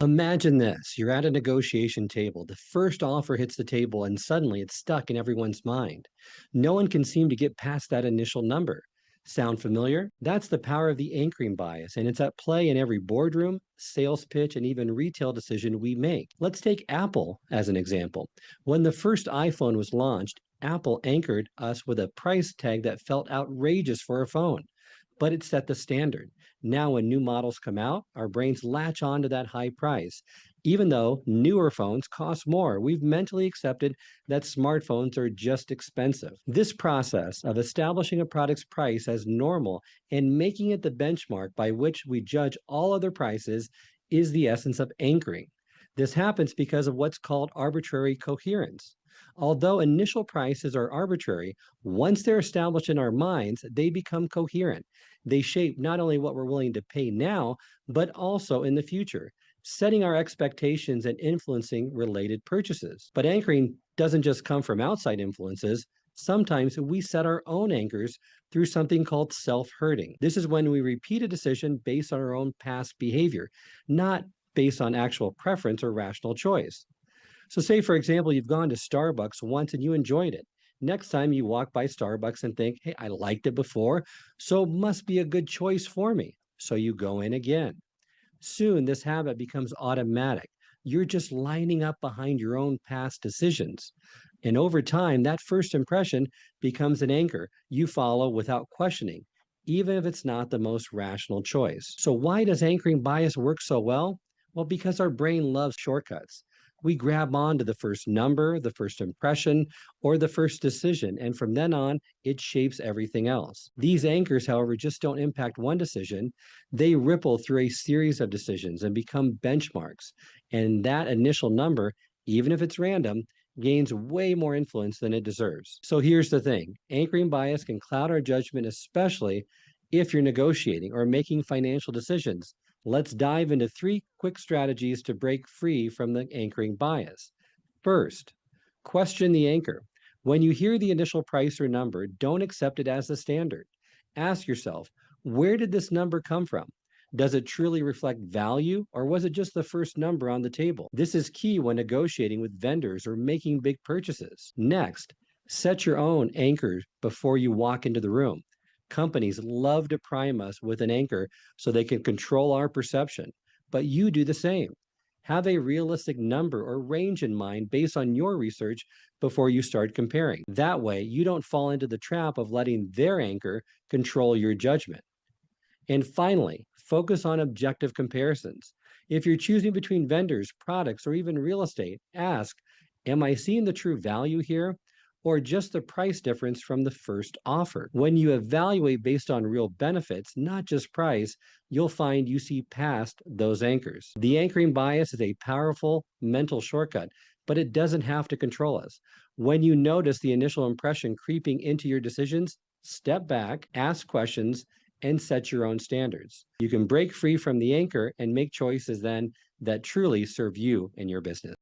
Imagine this. You're at a negotiation table. The first offer hits the table, and suddenly it's stuck in everyone's mind. No one can seem to get past that initial number. Sound familiar? That's the power of the anchoring bias, and it's at play in every boardroom, sales pitch, and even retail decision we make. Let's take Apple as an example. When the first iPhone was launched, Apple anchored us with a price tag that felt outrageous for a phone, but it set the standard. Now, when new models come out, our brains latch on to that high price. Even though newer phones cost more, we've mentally accepted that smartphones are just expensive. This process of establishing a product's price as normal and making it the benchmark by which we judge all other prices is the essence of anchoring. This happens because of what's called arbitrary coherence. Although initial prices are arbitrary, once they're established in our minds, they become coherent. They shape not only what we're willing to pay now, but also in the future, setting our expectations and influencing related purchases. But anchoring doesn't just come from outside influences. Sometimes we set our own anchors through something called self-herding. This is when we repeat a decision based on our own past behavior, not based on actual preference or rational choice. So, say, for example, you've gone to Starbucks once and you enjoyed it. Next time you walk by Starbucks and think, hey, I liked it before, so it must be a good choice for me. So you go in again. Soon, this habit becomes automatic. You're just lining up behind your own past decisions. And over time, that first impression becomes an anchor you follow without questioning, even if it's not the most rational choice. So, why does anchoring bias work so well? Well, because our brain loves shortcuts. We grab on to the first number, the first impression, or the first decision, and from then on, it shapes everything else. These anchors, however, just don't impact one decision. They ripple through a series of decisions and become benchmarks. And that initial number, even if it's random, gains way more influence than it deserves. So here's the thing, anchoring bias can cloud our judgment, especially if you're negotiating or making financial decisions. Let's dive into 3 quick strategies to break free from the anchoring bias. First, question the anchor. When you hear the initial price or number, don't accept it as the standard. Ask yourself, where did this number come from? Does it truly reflect value, or was it just the first number on the table? This is key when negotiating with vendors or making big purchases. Next, set your own anchor before you walk into the room. Companies love to prime us with an anchor so they can control our perception, but you do the same. Have a realistic number or range in mind based on your research before you start comparing. That way, you don't fall into the trap of letting their anchor control your judgment. And finally, focus on objective comparisons. If you're choosing between vendors, products, or even real estate, ask, am I seeing the true value here, or just the price difference from the first offer? When you evaluate based on real benefits, not just price, you'll find you see past those anchors. The anchoring bias is a powerful mental shortcut, but it doesn't have to control us. When you notice the initial impression creeping into your decisions, step back, ask questions, and set your own standards. You can break free from the anchor and make choices then that truly serve you and your business.